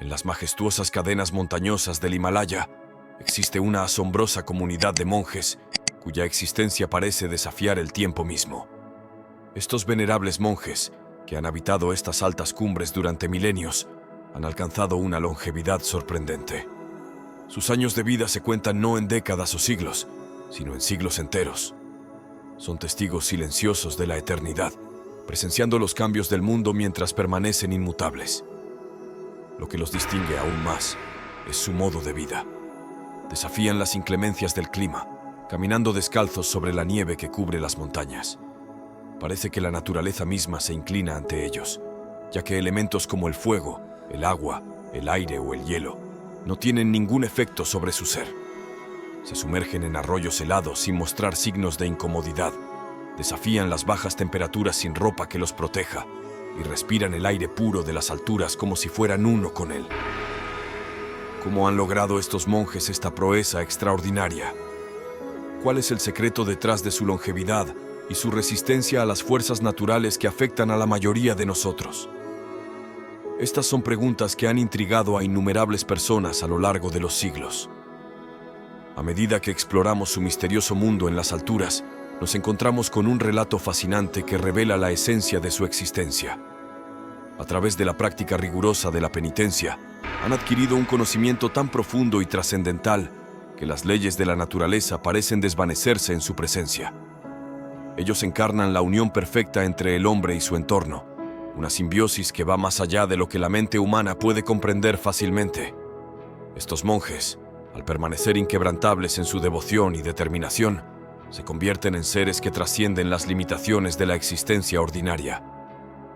En las majestuosas cadenas montañosas del Himalaya existe una asombrosa comunidad de monjes cuya existencia parece desafiar el tiempo mismo. Estos venerables monjes, que han habitado estas altas cumbres durante milenios, han alcanzado una longevidad sorprendente. Sus años de vida se cuentan no en décadas o siglos, sino en siglos enteros. Son testigos silenciosos de la eternidad, presenciando los cambios del mundo mientras permanecen inmutables. Lo que los distingue aún más es su modo de vida. Desafían las inclemencias del clima, caminando descalzos sobre la nieve que cubre las montañas. Parece que la naturaleza misma se inclina ante ellos, ya que elementos como el fuego, el agua, el aire o el hielo no tienen ningún efecto sobre su ser. Se sumergen en arroyos helados sin mostrar signos de incomodidad, desafían las bajas temperaturas sin ropa que los proteja y respiran el aire puro de las alturas como si fueran uno con él. ¿Cómo han logrado estos monjes esta proeza extraordinaria? ¿Cuál es el secreto detrás de su longevidad y su resistencia a las fuerzas naturales que afectan a la mayoría de nosotros? Estas son preguntas que han intrigado a innumerables personas a lo largo de los siglos. A medida que exploramos su misterioso mundo en las alturas, nos encontramos con un relato fascinante que revela la esencia de su existencia. A través de la práctica rigurosa de la penitencia, han adquirido un conocimiento tan profundo y trascendental que las leyes de la naturaleza parecen desvanecerse en su presencia. Ellos encarnan la unión perfecta entre el hombre y su entorno, una simbiosis que va más allá de lo que la mente humana puede comprender fácilmente. Estos monjes, al permanecer inquebrantables en su devoción y determinación, se convierten en seres que trascienden las limitaciones de la existencia ordinaria.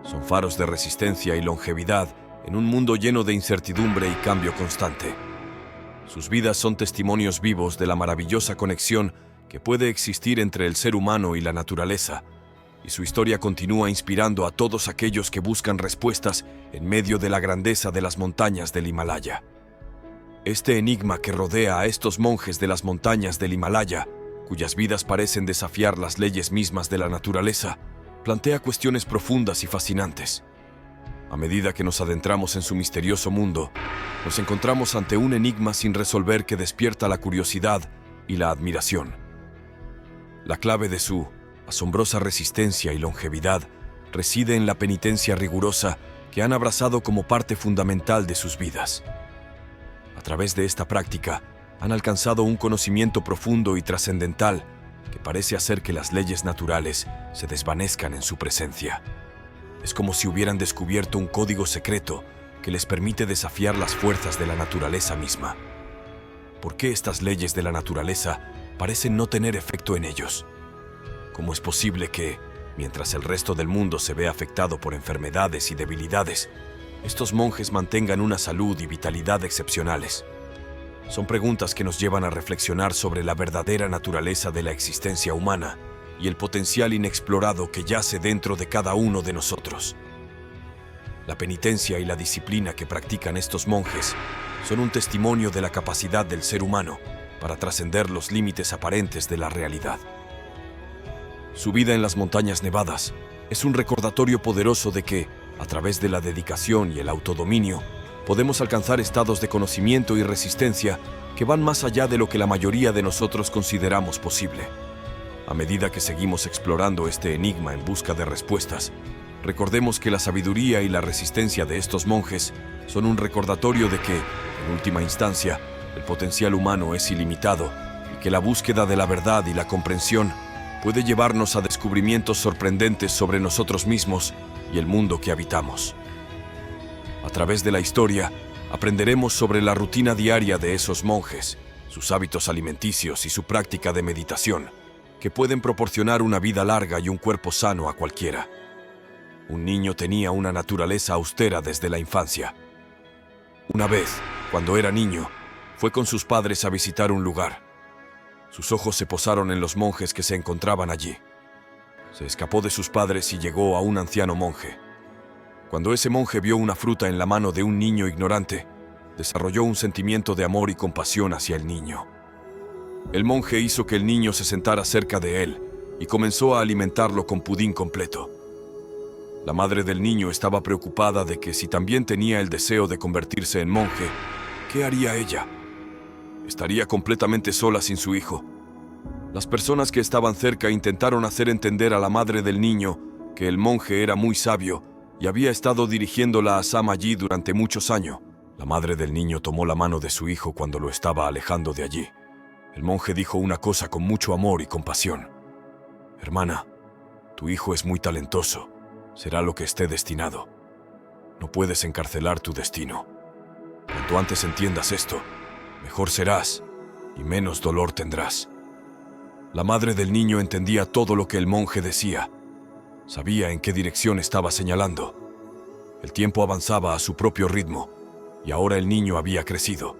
Son faros de resistencia y longevidad en un mundo lleno de incertidumbre y cambio constante. Sus vidas son testimonios vivos de la maravillosa conexión que puede existir entre el ser humano y la naturaleza, y su historia continúa inspirando a todos aquellos que buscan respuestas en medio de la grandeza de las montañas del Himalaya. Este enigma que rodea a estos monjes de las montañas del Himalaya, cuyas vidas parecen desafiar las leyes mismas de la naturaleza, plantea cuestiones profundas y fascinantes. A medida que nos adentramos en su misterioso mundo, nos encontramos ante un enigma sin resolver que despierta la curiosidad y la admiración. La clave de su asombrosa resistencia y longevidad reside en la penitencia rigurosa que han abrazado como parte fundamental de sus vidas. A través de esta práctica, han alcanzado un conocimiento profundo y trascendental que parece hacer que las leyes naturales se desvanezcan en su presencia. Es como si hubieran descubierto un código secreto que les permite desafiar las fuerzas de la naturaleza misma. ¿Por qué estas leyes de la naturaleza parecen no tener efecto en ellos? ¿Cómo es posible que, mientras el resto del mundo se ve afectado por enfermedades y debilidades, estos monjes mantengan una salud y vitalidad excepcionales? Son preguntas que nos llevan a reflexionar sobre la verdadera naturaleza de la existencia humana y el potencial inexplorado que yace dentro de cada uno de nosotros. La penitencia y la disciplina que practican estos monjes son un testimonio de la capacidad del ser humano para trascender los límites aparentes de la realidad. Su vida en las montañas nevadas es un recordatorio poderoso de que, a través de la dedicación y el autodominio, podemos alcanzar estados de conocimiento y resistencia que van más allá de lo que la mayoría de nosotros consideramos posible. A medida que seguimos explorando este enigma en busca de respuestas, recordemos que la sabiduría y la resistencia de estos monjes son un recordatorio de que, en última instancia, el potencial humano es ilimitado y que la búsqueda de la verdad y la comprensión puede llevarnos a descubrimientos sorprendentes sobre nosotros mismos y el mundo que habitamos. A través de la historia, aprenderemos sobre la rutina diaria de esos monjes, sus hábitos alimenticios y su práctica de meditación, que pueden proporcionar una vida larga y un cuerpo sano a cualquiera. Un niño tenía una naturaleza austera desde la infancia. Una vez, cuando era niño, fue con sus padres a visitar un lugar. Sus ojos se posaron en los monjes que se encontraban allí. Se escapó de sus padres y llegó a un anciano monje. Cuando ese monje vio una fruta en la mano de un niño ignorante, desarrolló un sentimiento de amor y compasión hacia el niño. El monje hizo que el niño se sentara cerca de él y comenzó a alimentarlo con pudín completo. La madre del niño estaba preocupada de que si también tenía el deseo de convertirse en monje, ¿qué haría ella? Estaría completamente sola sin su hijo. Las personas que estaban cerca intentaron hacer entender a la madre del niño que el monje era muy sabio y había estado dirigiéndola a Samaji durante muchos años. La madre del niño tomó la mano de su hijo cuando lo estaba alejando de allí. El monje dijo una cosa con mucho amor y compasión. «Hermana, tu hijo es muy talentoso. Será lo que esté destinado. No puedes encarcelar tu destino. Cuanto antes entiendas esto, mejor serás y menos dolor tendrás». La madre del niño entendía todo lo que el monje decía. Sabía en qué dirección estaba señalando. El tiempo avanzaba a su propio ritmo, y ahora el niño había crecido.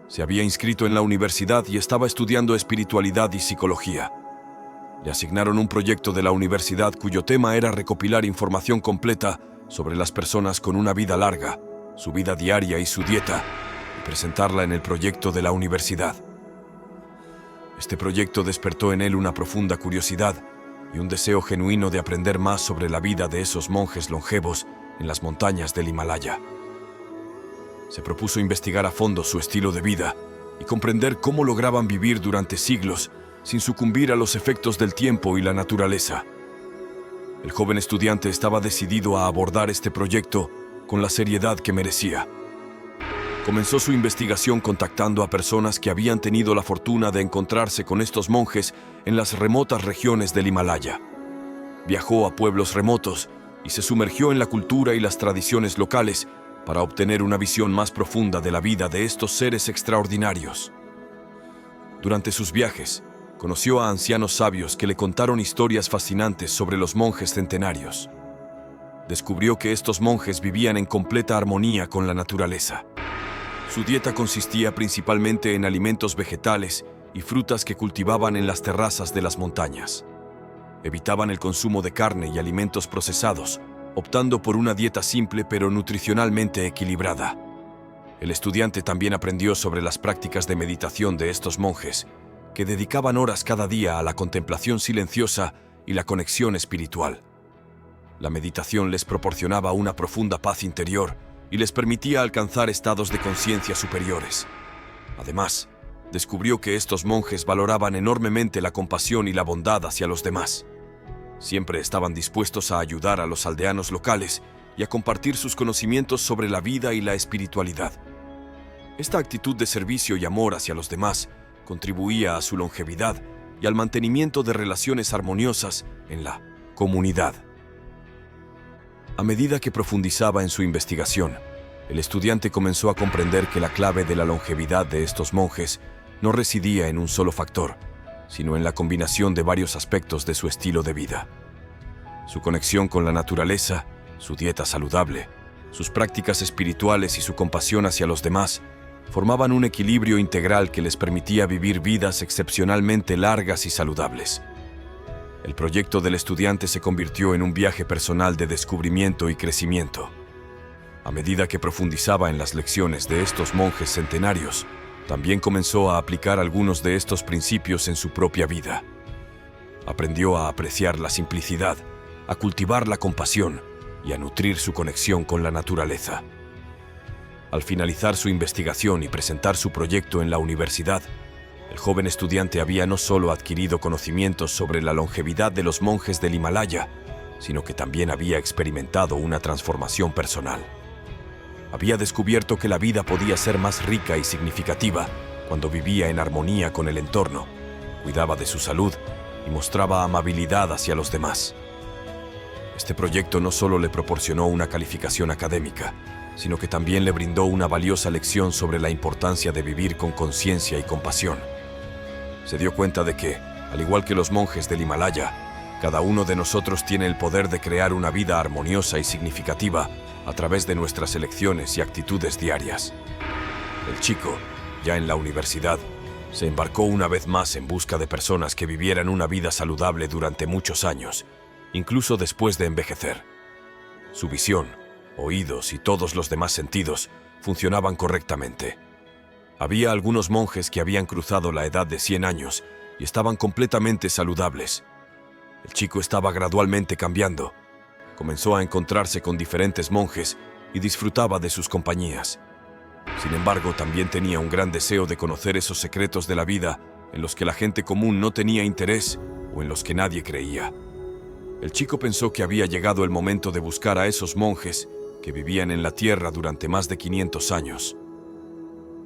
Se había inscrito en la universidad y estaba estudiando espiritualidad y psicología. Le asignaron un proyecto de la universidad cuyo tema era recopilar información completa sobre las personas con una vida larga, su vida diaria y su dieta, y presentarla en el proyecto de la universidad. Este proyecto despertó en él una profunda curiosidad y un deseo genuino de aprender más sobre la vida de esos monjes longevos en las montañas del Himalaya. Se propuso investigar a fondo su estilo de vida y comprender cómo lograban vivir durante siglos sin sucumbir a los efectos del tiempo y la naturaleza. El joven estudiante estaba decidido a abordar este proyecto con la seriedad que merecía. Comenzó su investigación contactando a personas que habían tenido la fortuna de encontrarse con estos monjes en las remotas regiones del Himalaya. Viajó a pueblos remotos y se sumergió en la cultura y las tradiciones locales para obtener una visión más profunda de la vida de estos seres extraordinarios. Durante sus viajes, conoció a ancianos sabios que le contaron historias fascinantes sobre los monjes centenarios. Descubrió que estos monjes vivían en completa armonía con la naturaleza. Su dieta consistía principalmente en alimentos vegetales y frutas que cultivaban en las terrazas de las montañas. Evitaban el consumo de carne y alimentos procesados, optando por una dieta simple pero nutricionalmente equilibrada. El estudiante también aprendió sobre las prácticas de meditación de estos monjes, que dedicaban horas cada día a la contemplación silenciosa y la conexión espiritual. La meditación les proporcionaba una profunda paz interior y les permitía alcanzar estados de conciencia superiores. Además, descubrió que estos monjes valoraban enormemente la compasión y la bondad hacia los demás. Siempre estaban dispuestos a ayudar a los aldeanos locales y a compartir sus conocimientos sobre la vida y la espiritualidad. Esta actitud de servicio y amor hacia los demás contribuía a su longevidad y al mantenimiento de relaciones armoniosas en la comunidad. A medida que profundizaba en su investigación, el estudiante comenzó a comprender que la clave de la longevidad de estos monjes no residía en un solo factor, sino en la combinación de varios aspectos de su estilo de vida. Su conexión con la naturaleza, su dieta saludable, sus prácticas espirituales y su compasión hacia los demás formaban un equilibrio integral que les permitía vivir vidas excepcionalmente largas y saludables. El proyecto del estudiante se convirtió en un viaje personal de descubrimiento y crecimiento. A medida que profundizaba en las lecciones de estos monjes centenarios, también comenzó a aplicar algunos de estos principios en su propia vida. Aprendió a apreciar la simplicidad, a cultivar la compasión y a nutrir su conexión con la naturaleza. Al finalizar su investigación y presentar su proyecto en la universidad, el joven estudiante había no solo adquirido conocimientos sobre la longevidad de los monjes del Himalaya, sino que también había experimentado una transformación personal. Había descubierto que la vida podía ser más rica y significativa cuando vivía en armonía con el entorno, cuidaba de su salud y mostraba amabilidad hacia los demás. Este proyecto no solo le proporcionó una calificación académica, sino que también le brindó una valiosa lección sobre la importancia de vivir con conciencia y compasión. Se dio cuenta de que, al igual que los monjes del Himalaya, cada uno de nosotros tiene el poder de crear una vida armoniosa y significativa a través de nuestras elecciones y actitudes diarias. El chico, ya en la universidad, se embarcó una vez más en busca de personas que vivieran una vida saludable durante muchos años, incluso después de envejecer. Su visión, oídos y todos los demás sentidos funcionaban correctamente. Había algunos monjes que habían cruzado la edad de 100 años y estaban completamente saludables. El chico estaba gradualmente cambiando. comenzó a encontrarse con diferentes monjes y disfrutaba de sus compañías. Sin embargo, también tenía un gran deseo de conocer esos secretos de la vida en los que la gente común no tenía interés o en los que nadie creía. El chico pensó que había llegado el momento de buscar a esos monjes que vivían en la tierra durante más de 500 años.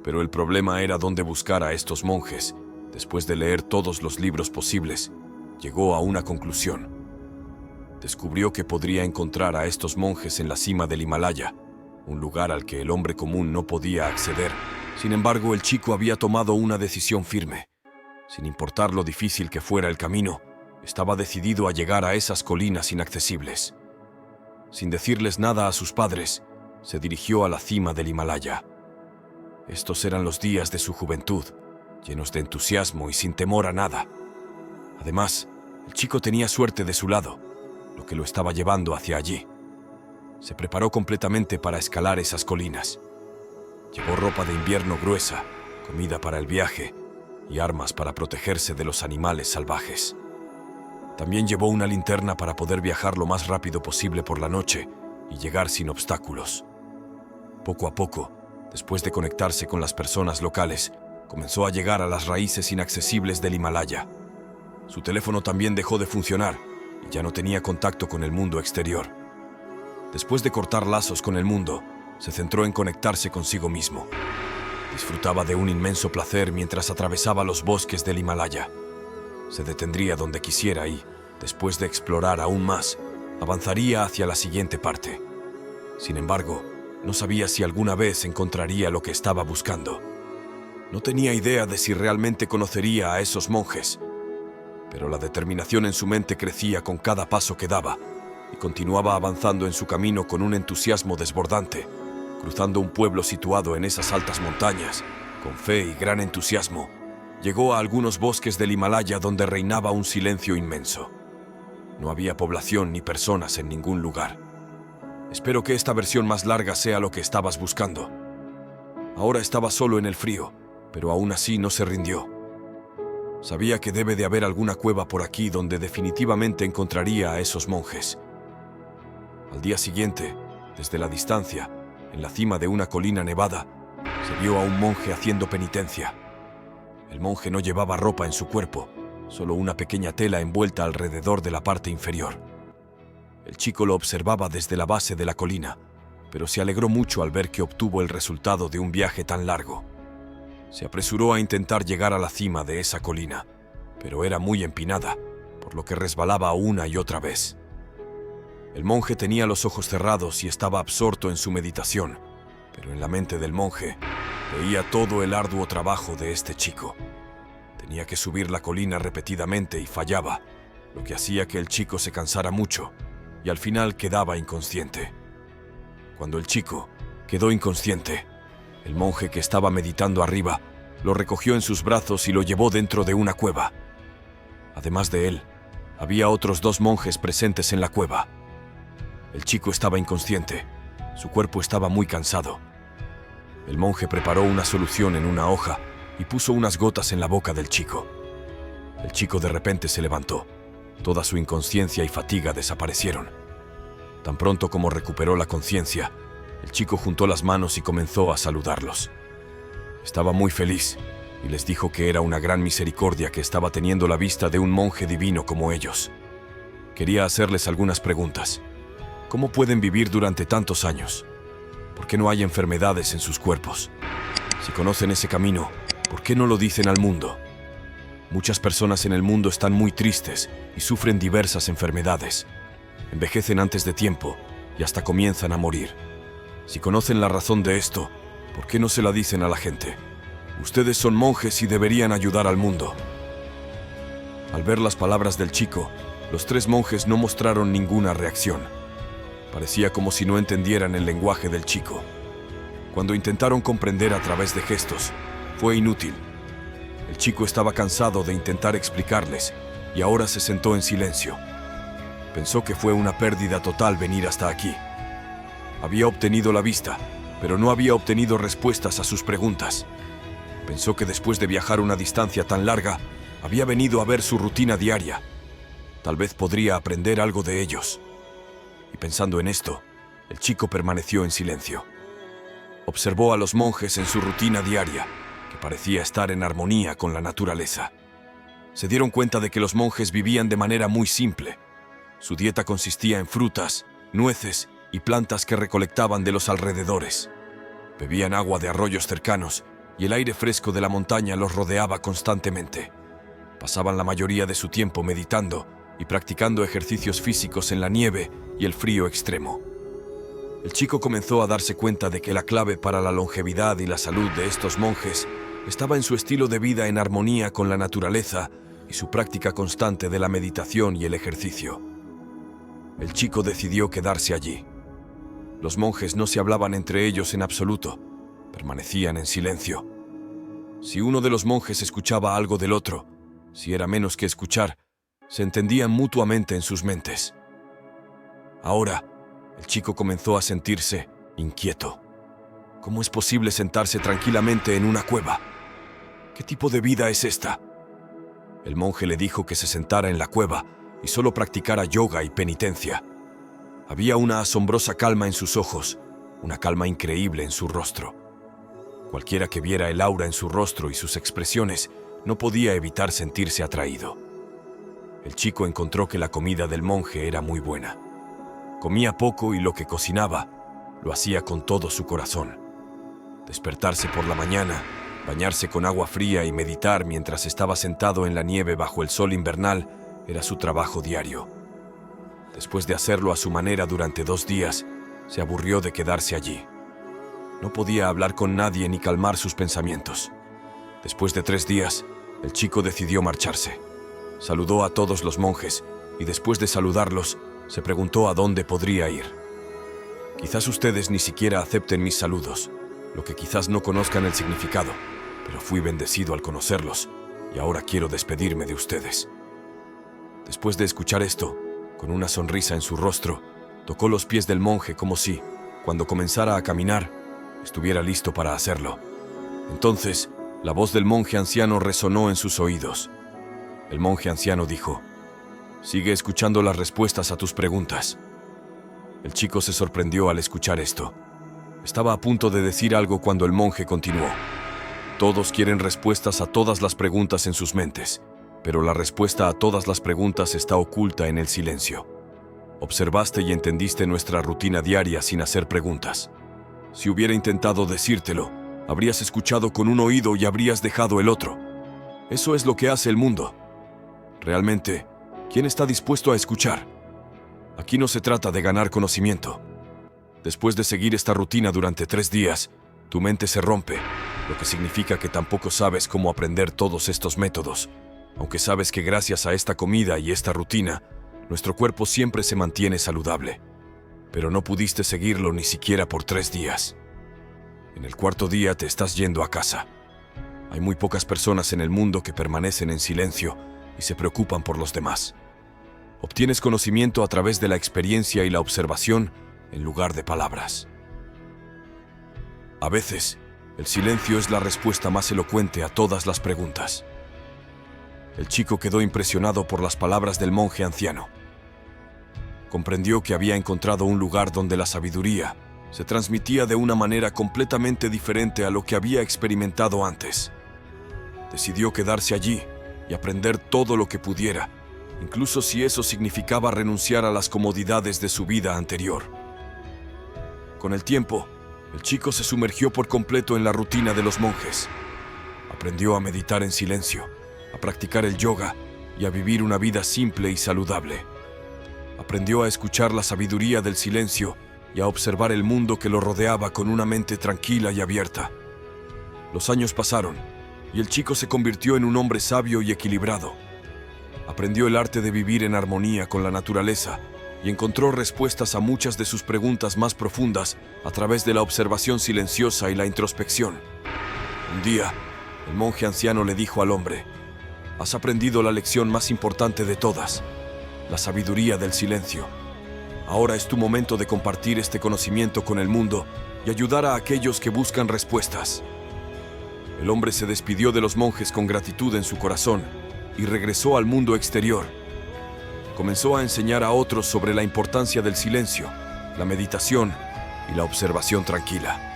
Pero el problema era dónde buscar a estos monjes. Después de leer todos los libros posibles, llegó a una conclusión. Descubrió que podría encontrar a estos monjes en la cima del Himalaya, un lugar al que el hombre común no podía acceder. Sin embargo, el chico había tomado una decisión firme. Sin importar lo difícil que fuera el camino, estaba decidido a llegar a esas colinas inaccesibles. Sin decirles nada a sus padres, se dirigió a la cima del Himalaya. Estos eran los días de su juventud, llenos de entusiasmo y sin temor a nada. Además, el chico tenía suerte de su lado, lo que lo estaba llevando hacia allí. Se preparó completamente para escalar esas colinas. Llevó ropa de invierno gruesa, comida para el viaje y armas para protegerse de los animales salvajes. También llevó una linterna para poder viajar lo más rápido posible por la noche y llegar sin obstáculos. Poco a poco, después de conectarse con las personas locales, comenzó a llegar a las raíces inaccesibles del Himalaya. Su teléfono también dejó de funcionar y ya no tenía contacto con el mundo exterior. Después de cortar lazos con el mundo, se centró en conectarse consigo mismo. Disfrutaba de un inmenso placer mientras atravesaba los bosques del Himalaya. Se detendría donde quisiera y, después de explorar aún más, avanzaría hacia la siguiente parte. Sin embargo, no sabía si alguna vez encontraría lo que estaba buscando. No tenía idea de si realmente conocería a esos monjes, pero la determinación en su mente crecía con cada paso que daba y continuaba avanzando en su camino con un entusiasmo desbordante, cruzando un pueblo situado en esas altas montañas. Con fe y gran entusiasmo, llegó a algunos bosques del Himalaya donde reinaba un silencio inmenso. No había población ni personas en ningún lugar. Espero que esta versión más larga sea lo que estabas buscando. Ahora estaba solo en el frío, pero aún así no se rindió. Sabía que debe de haber alguna cueva por aquí donde definitivamente encontraría a esos monjes. Al día siguiente, desde la distancia, en la cima de una colina nevada, se vio a un monje haciendo penitencia. El monje no llevaba ropa en su cuerpo, solo una pequeña tela envuelta alrededor de la parte inferior. El chico lo observaba desde la base de la colina, pero se alegró mucho al ver que obtuvo el resultado de un viaje tan largo. Se apresuró a intentar llegar a la cima de esa colina, pero era muy empinada, por lo que resbalaba una y otra vez. El monje tenía los ojos cerrados y estaba absorto en su meditación, pero en la mente del monje veía todo el arduo trabajo de este chico. Tenía que subir la colina repetidamente y fallaba, lo que hacía que el chico se cansara mucho y al final quedaba inconsciente. Cuando el chico quedó inconsciente, el monje que estaba meditando arriba lo recogió en sus brazos y lo llevó dentro de una cueva. Además de él, había otros 2 monjes presentes en la cueva. El chico estaba inconsciente, su cuerpo estaba muy cansado. El monje preparó una solución en una hoja y puso unas gotas en la boca del chico. El chico de repente se levantó. Toda su inconsciencia y fatiga desaparecieron. Tan pronto como recuperó la conciencia, el chico juntó las manos y comenzó a saludarlos. Estaba muy feliz y les dijo que era una gran misericordia que estaba teniendo la vista de un monje divino como ellos. Quería hacerles algunas preguntas. ¿Cómo pueden vivir durante tantos años? ¿Por qué no hay enfermedades en sus cuerpos? Si conocen ese camino, ¿por qué no lo dicen al mundo? Muchas personas en el mundo están muy tristes y sufren diversas enfermedades. Envejecen antes de tiempo y hasta comienzan a morir. Si conocen la razón de esto, ¿por qué no se la dicen a la gente? Ustedes son monjes y deberían ayudar al mundo. Al ver las palabras del chico, los 3 monjes no mostraron ninguna reacción. Parecía como si no entendieran el lenguaje del chico. Cuando intentaron comprender a través de gestos, fue inútil. El chico estaba cansado de intentar explicarles y ahora se sentó en silencio. Pensó que fue una pérdida total venir hasta aquí. Había obtenido la vista, pero no había obtenido respuestas a sus preguntas. Pensó que después de viajar una distancia tan larga, había venido a ver su rutina diaria. Tal vez podría aprender algo de ellos. y pensando en esto, el chico permaneció en silencio. Observó a los monjes en su rutina diaria, que parecía estar en armonía con la naturaleza. Se dieron cuenta de que los monjes vivían de manera muy simple. Su dieta consistía en frutas, nueces y plantas que recolectaban de los alrededores. Bebían agua de arroyos cercanos y el aire fresco de la montaña los rodeaba constantemente. Pasaban la mayoría de su tiempo meditando y practicando ejercicios físicos en la nieve y el frío extremo. El chico comenzó a darse cuenta de que la clave para la longevidad y la salud de estos monjes estaba en su estilo de vida en armonía con la naturaleza y su práctica constante de la meditación y el ejercicio. El chico decidió quedarse allí. Los monjes no se hablaban entre ellos en absoluto, permanecían en silencio. Si uno de los monjes escuchaba algo del otro, si era menos que escuchar, se entendían mutuamente en sus mentes. Ahora, el chico comenzó a sentirse inquieto. ¿Cómo es posible sentarse tranquilamente en una cueva? ¿Qué tipo de vida es esta? El monje le dijo que se sentara en la cueva y solo practicara yoga y penitencia. Había una asombrosa calma en sus ojos, una calma increíble en su rostro. Cualquiera que viera el aura en su rostro y sus expresiones no podía evitar sentirse atraído. El chico encontró que la comida del monje era muy buena. Comía poco y lo que cocinaba lo hacía con todo su corazón. Despertarse por la mañana, bañarse con agua fría y meditar mientras estaba sentado en la nieve bajo el sol invernal era su trabajo diario. Después de hacerlo a su manera durante 2 días, se aburrió de quedarse allí. No podía hablar con nadie ni calmar sus pensamientos. Después de 3 días, el chico decidió marcharse. Saludó a todos los monjes y después de saludarlos, se preguntó a dónde podría ir. Quizás ustedes ni siquiera acepten mis saludos, lo que quizás no conozcan el significado, pero fui bendecido al conocerlos y ahora quiero despedirme de ustedes. Después de escuchar esto, con una sonrisa en su rostro, tocó los pies del monje como si, cuando comenzara a caminar, estuviera listo para hacerlo. Entonces, la voz del monje anciano resonó en sus oídos. El monje anciano dijo: «Sigue escuchando las respuestas a tus preguntas». El chico se sorprendió al escuchar esto. Estaba a punto de decir algo cuando el monje continuó: «Todos quieren respuestas a todas las preguntas en sus mentes, pero la respuesta a todas las preguntas está oculta en el silencio. Observaste y entendiste nuestra rutina diaria sin hacer preguntas. Si hubiera intentado decírtelo, habrías escuchado con un oído y habrías dejado el otro. Eso es lo que hace el mundo. Realmente, ¿quién está dispuesto a escuchar? Aquí no se trata de ganar conocimiento. Después de seguir esta rutina durante 3 días, tu mente se rompe, lo que significa que tampoco sabes cómo aprender todos estos métodos, aunque sabes que gracias a esta comida y esta rutina, nuestro cuerpo siempre se mantiene saludable. Pero no pudiste seguirlo ni siquiera por 3 días. En el 4.º día te estás yendo a casa. Hay muy pocas personas en el mundo que permanecen en silencio y se preocupan por los demás. Obtienes conocimiento a través de la experiencia y la observación en lugar de palabras. A veces, el silencio es la respuesta más elocuente a todas las preguntas. El chico quedó impresionado por las palabras del monje anciano. Comprendió que había encontrado un lugar donde la sabiduría se transmitía de una manera completamente diferente a lo que había experimentado antes. Decidió quedarse allí y aprender todo lo que pudiera, incluso si eso significaba renunciar a las comodidades de su vida anterior. Con el tiempo, el chico se sumergió por completo en la rutina de los monjes. Aprendió a meditar en silencio, a practicar el yoga y a vivir una vida simple y saludable. Aprendió a escuchar la sabiduría del silencio y a observar el mundo que lo rodeaba con una mente tranquila y abierta. Los años pasaron y el chico se convirtió en un hombre sabio y equilibrado. Aprendió el arte de vivir en armonía con la naturaleza y encontró respuestas a muchas de sus preguntas más profundas a través de la observación silenciosa y la introspección. Un día, el monje anciano le dijo al hombre: «Has aprendido la lección más importante de todas, la sabiduría del silencio. Ahora es tu momento de compartir este conocimiento con el mundo y ayudar a aquellos que buscan respuestas». El hombre se despidió de los monjes con gratitud en su corazón y regresó al mundo exterior. comenzó a enseñar a otros sobre la importancia del silencio, la meditación y la observación tranquila.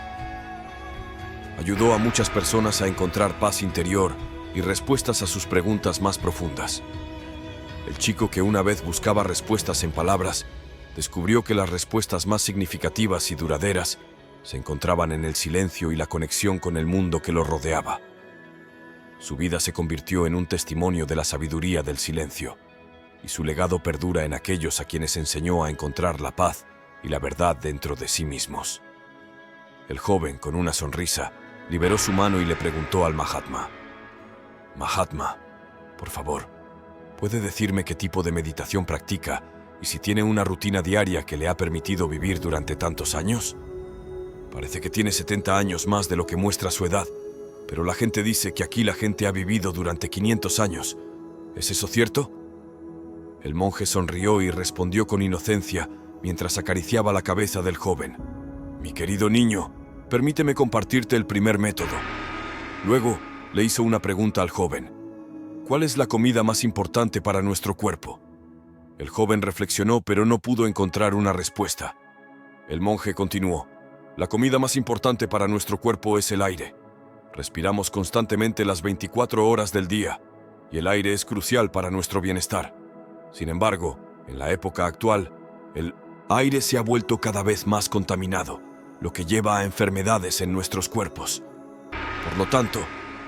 Ayudó a muchas personas a encontrar paz interior y respuestas a sus preguntas más profundas. El chico que una vez buscaba respuestas en palabras, descubrió que las respuestas más significativas y duraderas se encontraban en el silencio y la conexión con el mundo que lo rodeaba. Su vida se convirtió en un testimonio de la sabiduría del silencio, y su legado perdura en aquellos a quienes enseñó a encontrar la paz y la verdad dentro de sí mismos. El joven, con una sonrisa, liberó su mano y le preguntó al Mahatma: «Mahatma, por favor, ¿puede decirme qué tipo de meditación practica y si tiene una rutina diaria que le ha permitido vivir durante tantos años? Parece que tiene 70 años más de lo que muestra su edad, pero la gente dice que aquí la gente ha vivido durante 500 años. ¿Es eso cierto?». El monje sonrió y respondió con inocencia mientras acariciaba la cabeza del joven: «Mi querido niño, permíteme compartirte el primer método». Luego, le hizo una pregunta al joven: «¿Cuál es la comida más importante para nuestro cuerpo?». El joven reflexionó, pero no pudo encontrar una respuesta. El monje continuó: «La comida más importante para nuestro cuerpo es el aire. Respiramos constantemente las 24 horas del día, y el aire es crucial para nuestro bienestar. Sin embargo, en la época actual, el aire se ha vuelto cada vez más contaminado, lo que lleva a enfermedades en nuestros cuerpos. Por lo tanto,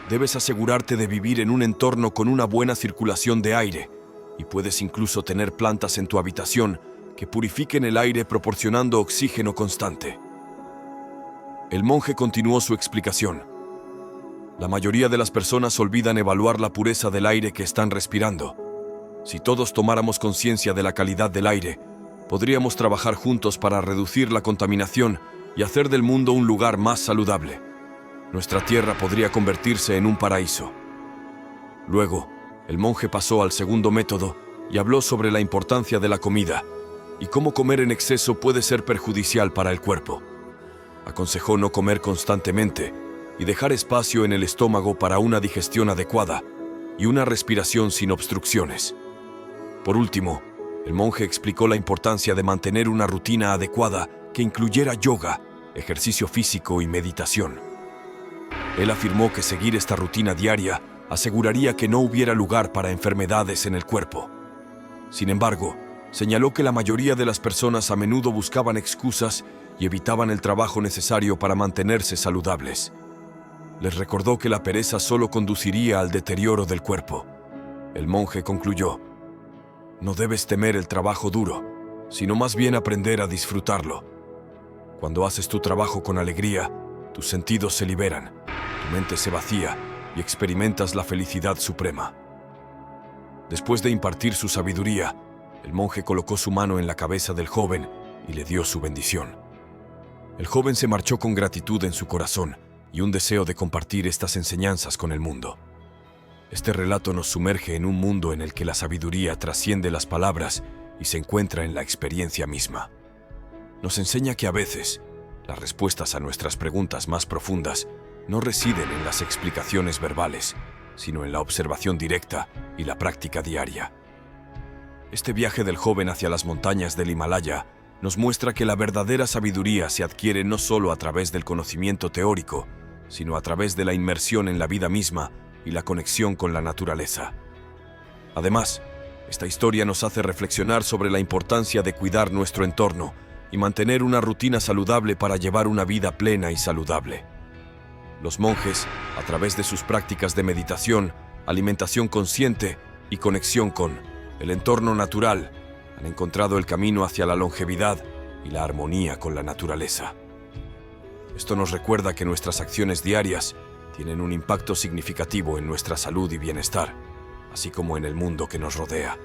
debes asegurarte de vivir en un entorno con una buena circulación de aire, y puedes incluso tener plantas en tu habitación que purifiquen el aire proporcionando oxígeno constante». El monje continuó su explicación: «La mayoría de las personas olvidan evaluar la pureza del aire que están respirando. Si todos tomáramos conciencia de la calidad del aire, podríamos trabajar juntos para reducir la contaminación y hacer del mundo un lugar más saludable. Nuestra tierra podría convertirse en un paraíso». Luego, el monje pasó al segundo método y habló sobre la importancia de la comida y cómo comer en exceso puede ser perjudicial para el cuerpo. Aconsejó no comer constantemente y dejar espacio en el estómago para una digestión adecuada y una respiración sin obstrucciones. Por último, el monje explicó la importancia de mantener una rutina adecuada que incluyera yoga, ejercicio físico y meditación. Él afirmó que seguir esta rutina diaria aseguraría que no hubiera lugar para enfermedades en el cuerpo. Sin embargo, señaló que la mayoría de las personas a menudo buscaban excusas y evitaban el trabajo necesario para mantenerse saludables. Les recordó que la pereza solo conduciría al deterioro del cuerpo. El monje concluyó: «No debes temer el trabajo duro, sino más bien aprender a disfrutarlo. Cuando haces tu trabajo con alegría, tus sentidos se liberan, tu mente se vacía y experimentas la felicidad suprema». Después de impartir su sabiduría, el monje colocó su mano en la cabeza del joven y le dio su bendición. El joven se marchó con gratitud en su corazón y un deseo de compartir estas enseñanzas con el mundo. Este relato nos sumerge en un mundo en el que la sabiduría trasciende las palabras y se encuentra en la experiencia misma. Nos enseña que a veces, las respuestas a nuestras preguntas más profundas no residen en las explicaciones verbales, sino en la observación directa y la práctica diaria. Este viaje del joven hacia las montañas del Himalaya nos muestra que la verdadera sabiduría se adquiere no solo a través del conocimiento teórico, sino a través de la inmersión en la vida misma y la conexión con la naturaleza. Además, esta historia nos hace reflexionar sobre la importancia de cuidar nuestro entorno y mantener una rutina saludable para llevar una vida plena y saludable. Los monjes, a través de sus prácticas de meditación, alimentación consciente y conexión con el entorno natural, han encontrado el camino hacia la longevidad y la armonía con la naturaleza. Esto nos recuerda que nuestras acciones diarias tienen un impacto significativo en nuestra salud y bienestar, así como en el mundo que nos rodea.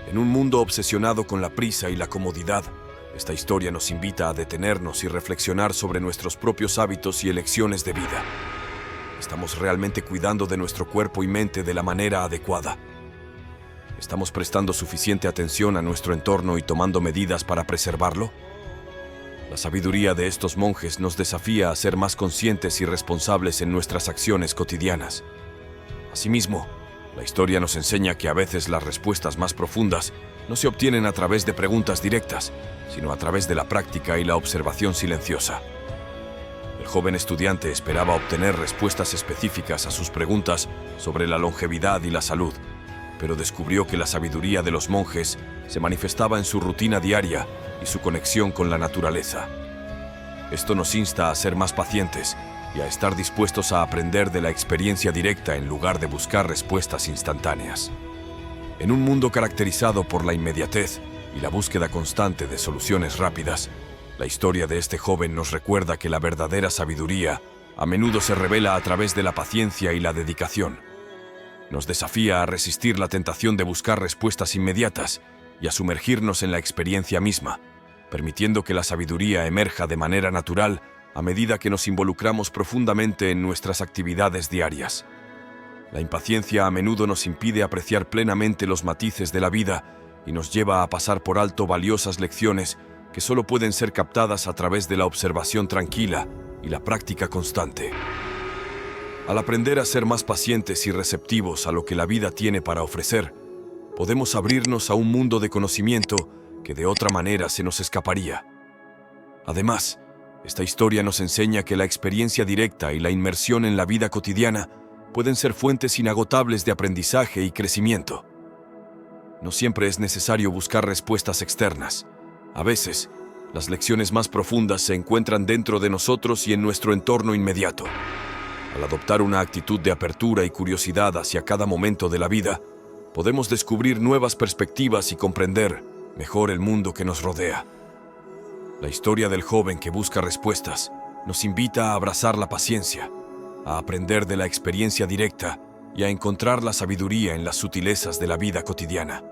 En un mundo obsesionado con la prisa y la comodidad, esta historia nos invita a detenernos y reflexionar sobre nuestros propios hábitos y elecciones de vida. ¿Estamos realmente cuidando de nuestro cuerpo y mente de la manera adecuada? ¿Estamos prestando suficiente atención a nuestro entorno y tomando medidas para preservarlo? La sabiduría de estos monjes nos desafía a ser más conscientes y responsables en nuestras acciones cotidianas. Asimismo, La historia nos enseña que a veces las respuestas más profundas no se obtienen a través de preguntas directas, sino a través de la práctica y la observación silenciosa. El joven estudiante esperaba obtener respuestas específicas a sus preguntas sobre la longevidad y la salud, pero descubrió que la sabiduría de los monjes se manifestaba en su rutina diaria y su conexión con la naturaleza. Esto nos insta a ser más pacientes y a estar dispuestos a aprender de la experiencia directa en lugar de buscar respuestas instantáneas. En un mundo caracterizado por la inmediatez y la búsqueda constante de soluciones rápidas, la historia de este joven nos recuerda que la verdadera sabiduría a menudo se revela a través de la paciencia y la dedicación. Nos desafía a resistir la tentación de buscar respuestas inmediatas y a sumergirnos en la experiencia misma, permitiendo que la sabiduría emerja de manera natural a medida que nos involucramos profundamente en nuestras actividades diarias. La impaciencia a menudo nos impide apreciar plenamente los matices de la vida y nos lleva a pasar por alto valiosas lecciones que solo pueden ser captadas a través de la observación tranquila y la práctica constante. Al aprender a ser más pacientes y receptivos a lo que la vida tiene para ofrecer, podemos abrirnos a un mundo de conocimiento que de otra manera se nos escaparía. Además, esta historia nos enseña que la experiencia directa y la inmersión en la vida cotidiana pueden ser fuentes inagotables de aprendizaje y crecimiento. No siempre es necesario buscar respuestas externas. A veces, las lecciones más profundas se encuentran dentro de nosotros y en nuestro entorno inmediato. Al adoptar una actitud de apertura y curiosidad hacia cada momento de la vida, podemos descubrir nuevas perspectivas y comprender mejor el mundo que nos rodea. La historia del joven que busca respuestas nos invita a abrazar la paciencia, a aprender de la experiencia directa y a encontrar la sabiduría en las sutilezas de la vida cotidiana.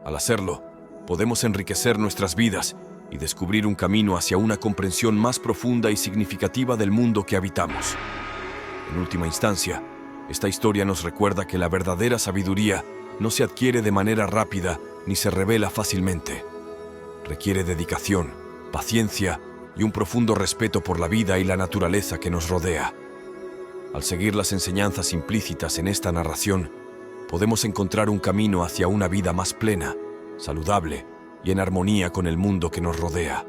Al hacerlo, podemos enriquecer nuestras vidas y descubrir un camino hacia una comprensión más profunda y significativa del mundo que habitamos. En última instancia, esta historia nos recuerda que la verdadera sabiduría no se adquiere de manera rápida ni se revela fácilmente. Requiere dedicación, paciencia y un profundo respeto por la vida y la naturaleza que nos rodea. Al seguir las enseñanzas implícitas en esta narración, podemos encontrar un camino hacia una vida más plena, saludable y en armonía con el mundo que nos rodea.